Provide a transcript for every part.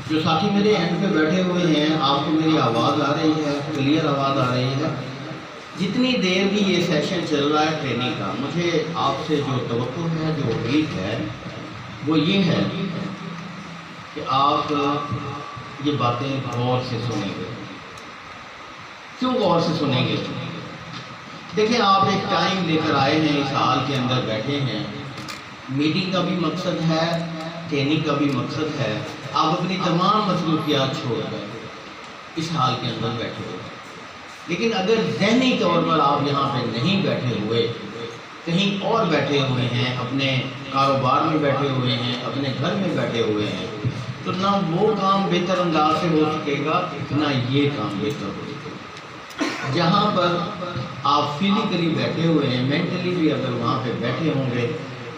جو ساتھی میرے اینڈ پہ بیٹھے ہوئے ہیں، آپ کو میری آواز آ رہی ہے؟ کلیئر آواز آ رہی ہے؟ جتنی دیر بھی یہ سیشن چل رہا ہے ٹریننگ کا، مجھے آپ سے جو توقع ہے، جو امید ہے، وہ یہ ہے کہ آپ یہ باتیں غور سے سنیں گے۔ کیوں غور سے سنیں گے؟ دیکھیں، آپ ایک ٹائم لے کر آئے ہیں، اس ہال کے اندر بیٹھے ہیں۔ میٹنگ کا بھی مقصد ہے، ٹریننگ کا بھی مقصد ہے۔ آپ اپنی تمام مصروفیات چھوڑ کر اس ہال کے اندر بیٹھے ہوئے، لیکن اگر ذہنی طور پر آپ یہاں پہ نہیں بیٹھے ہوئے، کہیں اور بیٹھے ہوئے ہیں، اپنے کاروبار میں بیٹھے ہوئے ہیں، اپنے گھر میں بیٹھے ہوئے ہیں، تو نہ وہ کام بہتر انداز سے ہو سکے گا، نہ یہ کام بہتر ہو سکے گا۔ جہاں پر آپ فزیکلی بیٹھے ہوئے ہیں، مینٹلی بھی اگر وہاں پہ بیٹھے ہوں گے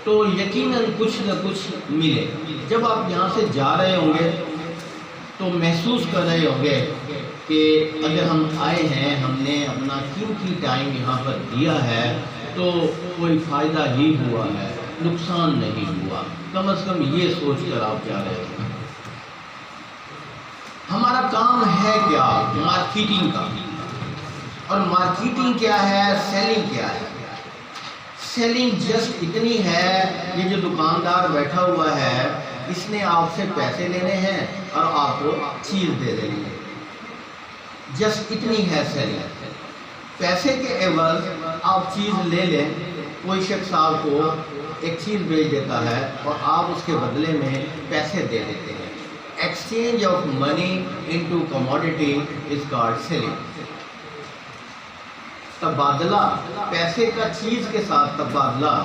تو یقیناً کچھ نہ کچھ ملے گا۔ جب آپ یہاں سے جا رہے ہوں گے تو محسوس کر رہے ہوں گے کہ اگر ہم آئے ہیں، ہم نے اپنا قیمتی ٹائم یہاں پر دیا ہے، تو کوئی فائدہ ہی ہوا ہے، نقصان نہیں ہوا۔ کم از کم یہ سوچ کر آپ جا رہے ہیں۔ ہمارا کام ہے کیا؟ مارکیٹنگ کا۔ اور مارکیٹنگ کیا ہے؟ سیلنگ کیا ہے؟ سیلنگ جسٹ اتنی ہے، یہ جو دکاندار بیٹھا ہوا ہے، اس نے آپ سے پیسے لینے ہیں اور آپ کو چیز دے دینی ہے۔ جسٹ اتنی ہے سیلنگ۔ پیسے کے عوض آپ چیز لے لیں، کوئی شخص آپ کو ایک چیز بھیج دیتا ہے اور آپ اس کے بدلے میں پیسے دے دیتے ہیں۔ Exchange of money into commodity is called selling. تبادلہ، پیسے کا چیز کے ساتھ تبادلہ۔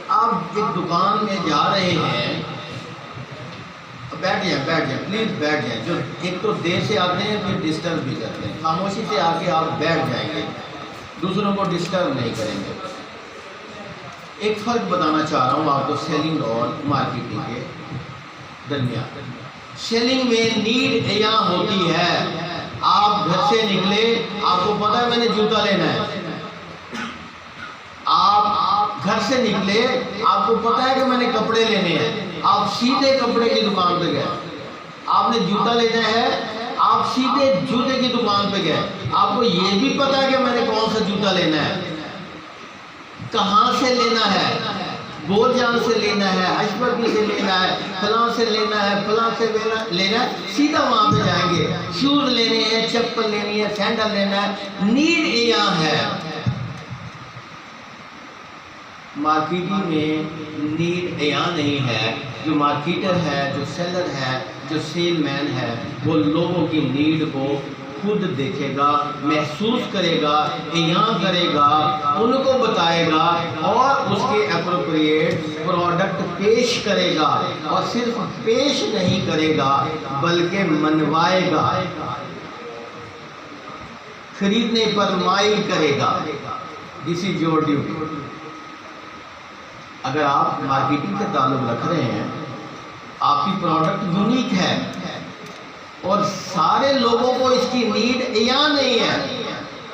آپ ایک دکان میں جا رہے ہیں، بیٹھ جائیں پلیز بیٹھ جائیں۔ جو ایک تو دیر سے آتے ہیں پھر ڈسٹرب بھی کرتے ہیں، خاموشی سے آ کے آپ بیٹھ جائیں گے، دوسروں کو ڈسٹرب نہیں کریں گے۔ ایک فرق بتانا چاہ رہا ہوں آپ کو سیلنگ اور مارکیٹنگ کے درمیان۔ سیلنگ میں نیڈ عیاں ہوتی ہے۔ آپ گھر سے نکلے، آپ کو پتا ہے میں نے جوتا لینا ہے۔ آپ گھر سے نکلے، آپ کو پتا ہے کہ میں نے کپڑے لینے ہیں، آپ سیدھے کپڑے کی دکان پہ گئے۔ آپ نے جوتا لینا ہے، آپ سیدھے جوتے کی دکان پہ گئے۔ آپ کو یہ بھی پتا ہے کہ میں نے کون سا جوتا لینا ہے، کہاں سے لینا ہے، بول جان سے لینا ہے، اشبرگی سے لینا ہے، فلاں سے لینا ہے، فلاں سے لینا ہے، سیدھا وہاں پہ جائیں گے۔ شوز لینے ہیں، چپل لینی ہے، سینڈل لینا ہے، نیڈ عیاں ہے۔ مارکیٹنگ میں نیڈ عیاں نہیں ہے۔ جو مارکیٹر ہے، جو سیلر ہے، جو سیل مین ہے، وہ لوگوں کی نیڈ کو خود دیکھے گا، محسوس کرے گا، عیاں کرے گا، ان کو بتائے گا اور اس کے اپروپریٹ پروڈکٹ پیش کرے گا۔ اور صرف پیش نہیں کرے گا بلکہ منوائے گا، خریدنے پر مائل کرے گا۔ دس از یور ڈیوٹی۔ اگر آپ مارکیٹنگ سے تعلق رکھ رہے ہیں، آپ کی پروڈکٹ یونیک ہے اور سارے لوگوں کو اس کی نیڈ عیاں نہیں ہے،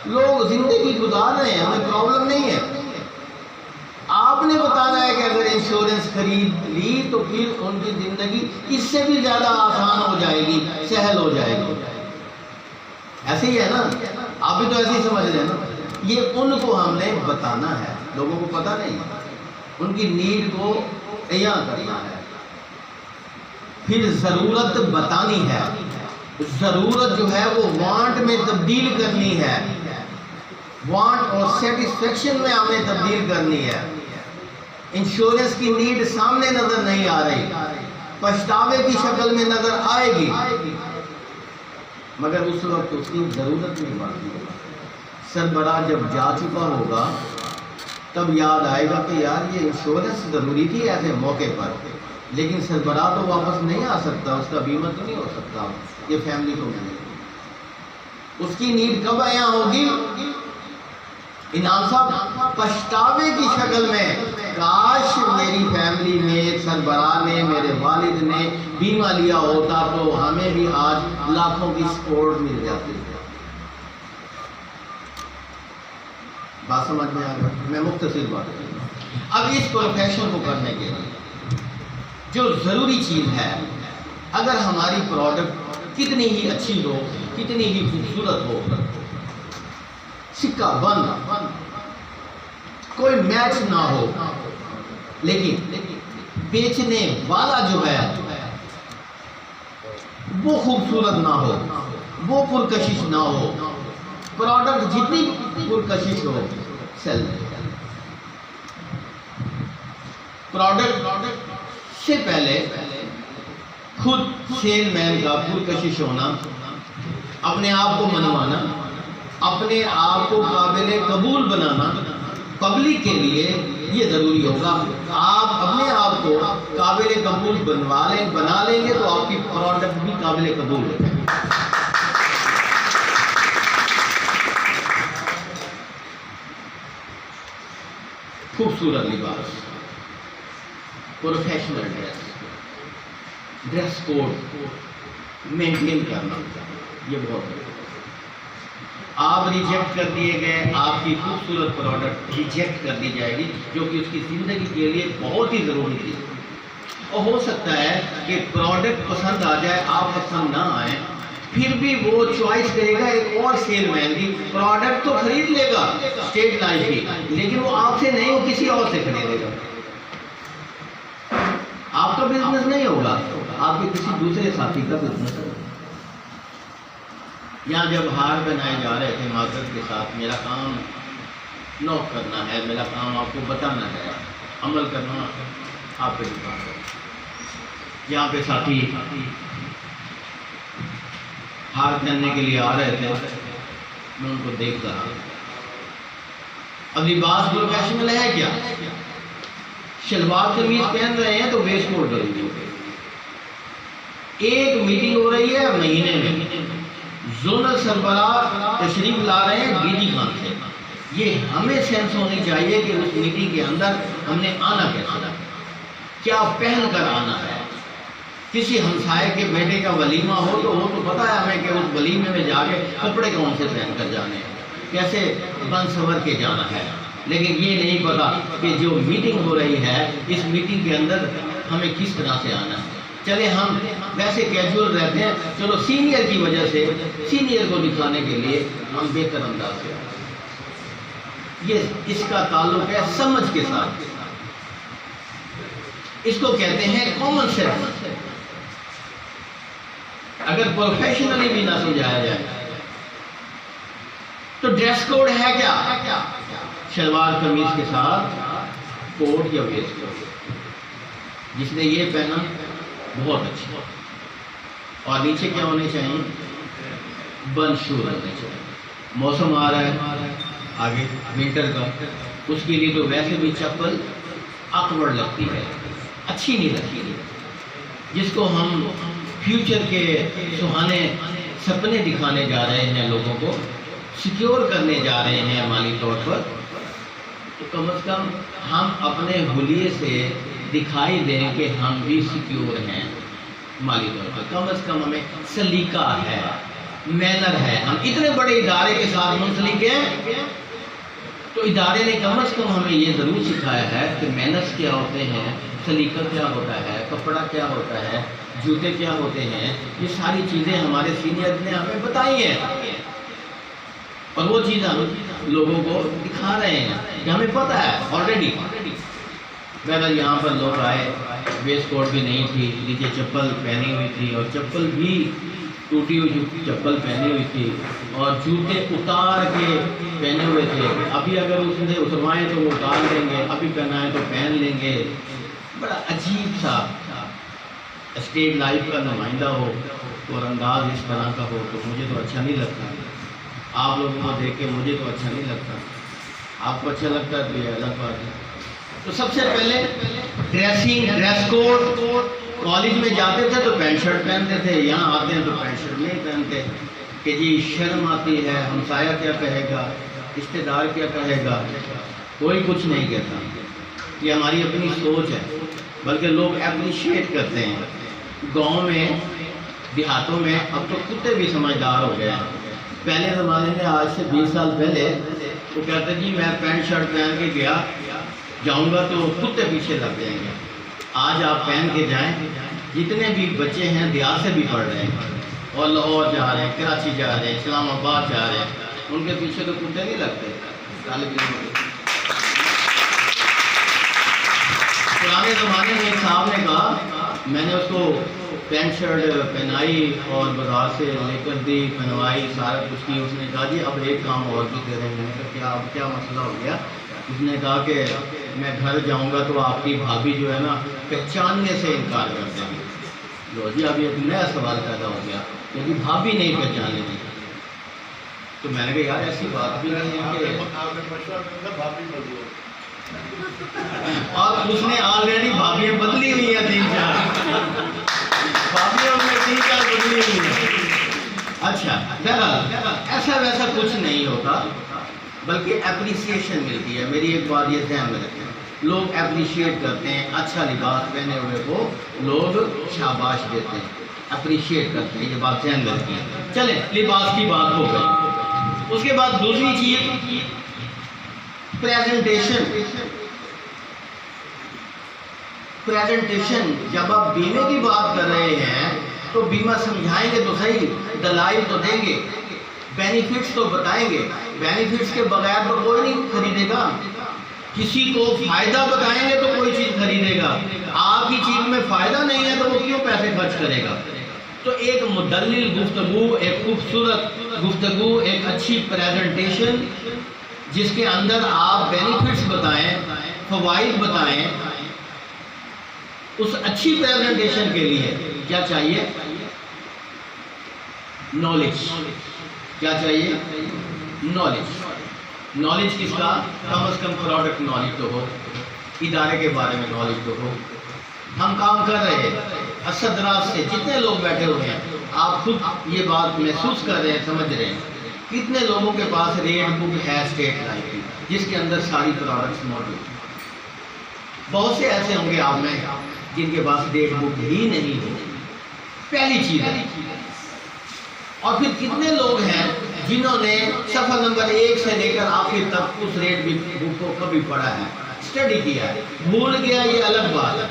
لوگ زندگی گزار رہے ہیں، ہمیں پرابلم نہیں ہے، آپ نے بتانا ہے کہ اگر انشورنس خرید لی تو پھر ان کی زندگی اس سے بھی زیادہ آسان ہو جائے گی، سہل ہو جائے گی۔ ایسے ہی ہے نا؟ آپ بھی تو ایسے ہی سمجھ رہے ہیں نا؟ یہ ان کو ہم نے بتانا ہے، لوگوں کو پتہ نہیں، ان کی نیڈ کو عیاں کرنا ہے۔ پھر ضرورت بتانی ہے، ضرورت جو ہے وہ وانٹ میں تبدیل کرنی ہے، وانٹ اور سیٹسفیکشن میں ہمیں تبدیل کرنی ہے۔ انشورنس کی نیڈ سامنے نظر نہیں آ رہی، پچھتاوے کی شکل میں نظر آئے گی، مگر اس وقت اس کی ضرورت نہیں پڑتی ہوگا۔ سربراہ جب جا چکا ہوگا تب یاد آئے گا کہ یار یہ انشورنس ضروری تھی ایسے موقع پر، لیکن سربراہ تو واپس نہیں آ سکتا، اس کا بیمہ تو نہیں ہو سکتا، یہ فیملی کو ملے گی۔ اس کی نیڈ کب عیاں ہوگی؟ انعام صاحب، پچھتاوے کی شکل میں، کاش میری فیملی میں سربراہ نے، میرے والد نے بیمہ لیا ہوتا تو ہمیں بھی آج لاکھوں کی سپورٹ مل جاتی ہے۔ بات سمجھ میں آ گئی؟ میں مختصر بات کروں۔ اب اس پروفیشن کو کرنے کے لیے جو ضروری چیز ہے اگر ہماری پروڈکٹ کتنی ہی اچھی ہو، کتنی ہی خوبصورت ہو، سکہ بند، کوئی میچ نہ ہو، لیکن بیچنے والا جو ہے وہ خوبصورت نہ ہو، وہ پرکشش نہ ہو، پروڈکٹ جتنی پرکشش ہو سیل نہیں کرنا۔ پروڈکٹ سے پہلے خود سیل مین کا پرکشش ہونا، اپنے آپ کو منوانا، اپنے آپ کو قابل قبول بنانا پبلک کے لیے یہ ضروری ہوگا۔ آپ اپنے آپ کو قابل قبول بنا لیں گے تو آپ کی پروڈکٹ بھی قابل قبول ہو جائے گی۔ خوبصورت لباس، پروفیشنل ڈریس کوڈ مینٹین کرنا، یہ بہت ضروری ہے۔ آپ ریجیکٹ کر دیے گئے، آپ کی خوبصورت پروڈکٹ ریجیکٹ کر دی جائے گی، جو کہ اس کی زندگی کے لیے بہت ہی ضروری تھی۔ اور ہو سکتا ہے کہ پروڈکٹ پسند آ جائے، آپ پسند نہ آئے، پھر بھی وہ چوائس کرے گا ایک اور سیل مین کی، پروڈکٹ تو خرید لے گا اسٹیٹ لائف کی، لیکن وہ آپ سے نہیں، وہ کسی اور سے خریدے گا۔ آپ کا بزنس نہیں ہوگا، آپ کے کسی دوسرے ساتھی کا بزنس ہوگا۔ یہاں جب ہار بنائے جا رہے تھے معذرت کے ساتھ، میرا کام نوٹ کرنا ہے، میرا کام آپ کو بتانا ہے، عمل کرنا آپ پہ ڈپینڈ ہے۔ یہاں پہ ساتھی ہار پہننے کے لیے آ رہے تھے، میں ان کو دیکھ رہا۔ اب لباس پروفیشنل ہے کیا؟ شلوار قمیض پہن رہے ہیں تو ویسٹ کوٹ ضروری ہو گئی۔ ایک میٹنگ ہو رہی ہے مہینے میں، زونل سربراہ تشریف لا رہے ہیں ڈی جی خان سے، یہ ہمیں سینس ہونی چاہیے کہ اس میٹنگ کے اندر ہم نے آنا کیسا ہے، کیا پہن کر آنا ہے۔ کسی ہمسائے کے بیٹے کا ولیمہ ہو تو وہ تو پتہ ہے ہمیں کہ اس ولیمے میں جا کے کپڑے کون سے پہن کر جانے ہیں، کیسے بن سنور کے جانا ہے، لیکن یہ نہیں پتا کہ جو میٹنگ ہو رہی ہے اس میٹنگ کے اندر ہمیں کس طرح سے آنا ہے۔ چلے ہم ویسے کیجول رہتے ہیں، چلو سینئر کی وجہ سے، سینئر کو دکھانے کے لیے ہم بہتر انداز سے، یہ اس کا تعلق ہے سمجھ کے ساتھ، اس کو کہتے ہیں کامن سینس۔ اگر پروفیشنلی بھی نہ سمجھایا جائے تو ڈریس کوڈ ہے کیا؟ شلوار قمیض کے ساتھ کوٹ یا ویسٹ کوٹ، جس نے یہ پہنا بہت اچھا، اور نیچے کیا ہونے چاہیے؟ بن شوز ہونے چاہیے۔ موسم آ رہا ہے آگے ونٹر کا، اس کے لیے تو ویسے بھی چپل آکورڈ لگتی ہے، اچھی نہیں لگتی، جس کو ہم فیوچر کے سہانے سپنے دکھانے جا رہے ہیں، لوگوں کو سیکیور کرنے جا رہے ہیں مالی طور پر، تو کم از کم ہم اپنے حلیے سے دکھائی دیں کہ ہم بھی سیکیور ہیں مالی طور پر، کم از کم ہمیں سلیقہ ہے، مینر ہے۔ ہم اتنے بڑے ادارے کے ساتھ منسلک ہیں تو ادارے نے کم از کم ہمیں یہ ضرور سکھایا ہے کہ مینرز کیا ہوتے ہیں، سلیقہ کیا ہوتا ہے، کپڑا کیا ہوتا ہے، جوتے کیا ہوتے ہیں، یہ ساری چیزیں ہمارے سینئر نے ہمیں بتائی ہیں، اور وہ چیز ہم لوگوں کو دکھا رہے ہیں کہ ہمیں پتہ ہے آلریڈی۔ بہرحال یہاں پر لوگ آئے، ویسٹ کوٹ بھی نہیں تھی، نیچے چپل پہنی ہوئی تھی، اور چپل بھی ٹوٹی ہوئی چپل پہنی ہوئی تھی، اور جوتے اتار کے پہنے ہوئے تھے۔ ابھی اگر اس نے اتروائیں تو وہ اتار لیں گے، ابھی پہنائیں تو پہن لیں گے۔ بڑا عجیب سا اسٹیٹ لائف کا نمائندہ ہو اور انداز اس طرح کا ہو تو مجھے تو اچھا نہیں لگتا۔ آپ لوگوں کو دیکھ کے مجھے تو اچھا نہیں لگتا، آپ کو اچھا لگتا ہے تو یہ الگ بات ہے۔ تو سب سے پہلے ڈریس کوڈ، کالج میں جاتے تھے تو پینٹ شرٹ پہنتے تھے، یہاں آتے ہیں تو پینٹ شرٹ نہیں پہنتے کہ جی شرم آتی ہے، ہمسایہ کیا کہے گا، رشتے دار کیا کہے گا، کوئی کچھ نہیں کہتا۔ یہ ہماری اپنی سوچ ہے، بلکہ لوگ اپریشیٹ کرتے ہیں۔ گاؤں میں، دیہاتوں میں اب تو کتے بھی سمجھدار ہو گئے ہیں۔ پہلے زمانے میں، آج سے 20 سال پہلے، وہ کہتے جی میں پینٹ شرٹ پہن کے جاؤں گا تو کتے پیچھے لگ جائیں گے۔ آج آپ پہن کے جائیں، جتنے بھی بچے ہیں دیہات سے بھی پڑھ رہے ہیں اور لاہور جا رہے ہیں، کراچی جا رہے ہیں، اسلام آباد جا رہے ہیں، ان کے پیچھے تو کتے نہیں لگتے طالب علم کے۔ پرانے زمانے میں ایک صاحب نے کہا، میں نے اس کو پینٹ شرٹ پہنائی اور بازار سے لے کر دی، پہنوائی، سارا کچھ کی۔ اس نے کہا جی اب ایک کام اور بھی دے رہے ہیں۔ میں نے کہا کیا، اب کیا مسئلہ ہو گیا؟ اس نے کہا کہ میں گھر جاؤں گا تو آپ کی بھابھی جو ہے نا پہچاننے سے انکار کر دیں گے۔ لو جی اب ایک نیا سوال پیدا ہو گیا کہ جی بھابھی نہیں پہچانے گی۔ تو میں نے کہا یار ایسی بات بھی نہیں ہے کہ، اور اس نے آلریڈی بھابھیاں بدلی ہوئی ہیں 3-4 بھابھیوں میں 3-4 بدلی ہوئی ہیں۔ اچھا بہرحال ایسا ویسا کچھ نہیں ہوتا، بلکہ اپریسیشن ملتی ہے۔ میری ایک بات یہ ذہن میں رکھیں، لوگ اپریشیٹ کرتے ہیں، اچھا لباس پہنے ہوئے کو لوگ شاباش دیتے ہیں، اپریشیٹ کرتے ہیں، یہ بات ذہن میں رکھیں۔ چلیں لباس کی بات ہو گئی، اس کے بعد دوسری چیز پریزنٹیشن۔ جب آپ بیمے کی بات کر رہے ہیں تو بیمہ سمجھائیں گے تو صحیح، دلائل تو دیں گے، بینیفٹس تو بتائیں گے۔ بینیفٹس کے بغیر تو کوئی نہیں خریدے گا۔ کسی کو فائدہ بتائیں گے تو کوئی چیز خریدے گا۔ آپ کی چیز میں فائدہ نہیں ہے تو وہ کیوں پیسے خرچ کرے گا؟ تو ایک مدلل گفتگو، ایک خوبصورت گفتگو، ایک اچھی پریزنٹیشن جس کے اندر آپ بینیفٹس بتائیں، فوائد بتائیں، اس اچھی پریزنٹیشن کے لیے کیا چاہیے؟ نالج۔ کیا چاہیے؟ نالج۔ نالج کس کا؟ کم از کم پروڈکٹ نالج تو ہو، ادارے کے بارے میں نالج تو ہو۔ ہم کام کر رہے ہیں اسد راز سے، جتنے لوگ بیٹھے ہوئے ہیں آپ خود یہ بات محسوس کر رہے ہیں، سمجھ رہے ہیں کتنے لوگوں کے پاس ریٹ بک ہے اسٹیٹ لائف کی، جس کے اندر ساری پروڈکٹس موجود ہیں۔ بہت سے ایسے ہوں گے آپ میں جن کے پاس ریٹ بک ہی نہیں ہے، پہلی چیز ہے۔ اور پھر کتنے لوگ ہیں جنہوں نے صفحہ نمبر 1 سے لے کر آخر تک اس ریٹ بک کو کبھی پڑھا ہے، اسٹڈی کیا ہے، بھول گیا یہ الگ بات ہے۔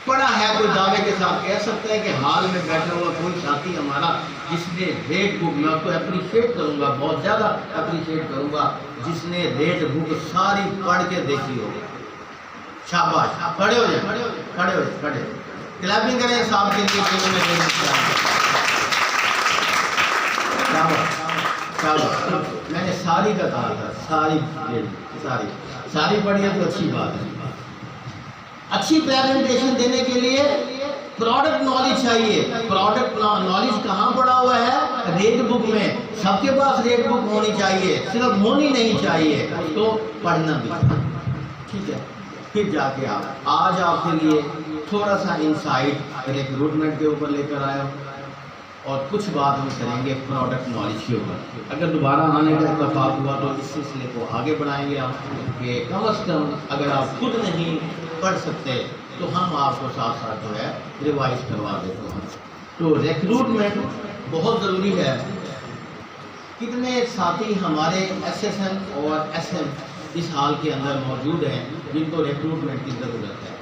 پڑھا ہے، کوئی دعوے کے ساتھ کہہ سکتا ہے کہ حال میں بیٹھا ہوا کوئی ساتھی ہمارا جس نے ریٹ بک، میں اس کو اپریشیٹ کروں گا، بہت زیادہ اپریشیٹ کروں گا، جس نے ریٹ بک ساری پڑھ کے دیکھی ہو۔ شاباش، کھڑے ہو جائیں، کھڑے ہو جائیں، کھڑے کلیپنگ کریں صاحب کے لیے۔ میں نے ساری کا کہا تھا، ساری پڑھی ہے تو اچھی بات ہے۔ اچھی پریزنٹیشن دینے کے لیے پروڈکٹ نالج چاہیے۔ پروڈکٹ نالج کہاں پڑا ہوا ہے؟ ریٹ بک میں۔ سب کے پاس ریٹ بک ہونی چاہیے، صرف ہونی نہیں چاہیے، اس کو پڑھنا بھی، ٹھیک ہے۔ پھر جا کے آج آپ کے لیے تھوڑا سا انسائٹ ریکروٹمنٹ کے اوپر لے کر آیا ہوں، اور کچھ بات ہم کریں گے پروڈکٹ نالج کے اوپر۔ اگر دوبارہ آنے کا اتفاق ہوا تو اس سلسلے کو آگے بڑھائیں گے آپ، کہ کم از کم اگر آپ خود نہیں پڑھ سکتے تو ہم آپ کو ساتھ ساتھ جو ہے ریوائز کروا دیتے ہیں۔ تو ریکروٹمنٹ بہت ضروری ہے۔ کتنے ساتھی ہمارے ایس ایس ایم اور ایس ایم اس حال کے اندر موجود ہیں جن کو ریکروٹمنٹ کی ضرورت ہے،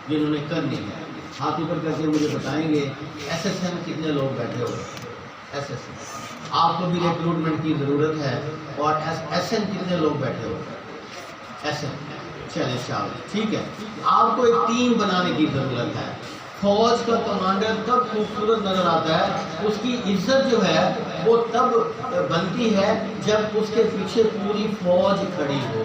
جنہوں نے کرنی ہے؟ ہاتھ اوپر کر کے مجھے بتائیں گے ایس ایس ایم کتنے لوگ بیٹھے ہوئے؟ ایس ایس ایم آپ کو بھی ریکروٹمنٹ کی ضرورت ہے، اور ایس ایم کتنے لوگ بیٹھے ہوئے؟ ایس ایم چلے شاید ٹھیک ہے۔ آپ کو ایک ٹیم بنانے کی ضرورت ہے۔ فوج کا کمانڈر تب خوبصورت نظر آتا ہے، اس کی عزت جو ہے وہ تب بنتی ہے جب اس کے پیچھے پوری فوج کھڑی ہو۔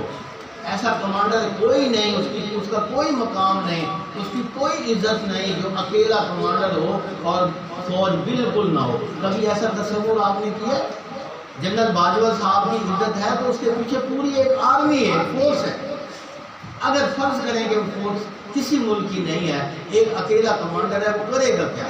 ایسا کمانڈر کوئی نہیں، اس کا کوئی مقام نہیں، اس کی کوئی عزت نہیں جو اکیلا کمانڈر ہو اور فوج بالکل نہ ہو۔ کبھی ایسا تصور آپ نے کیا؟ جنرل باجوہ صاحب کی عزت ہے تو اس کے پیچھے پوری ایک آرمی ہے، فورس ہے۔ اگر فرض کریں کہ وہ فورس کسی ملک کی نہیں ہے، ایک اکیلا کمانڈر ہے، وہ کرے گا کیا؟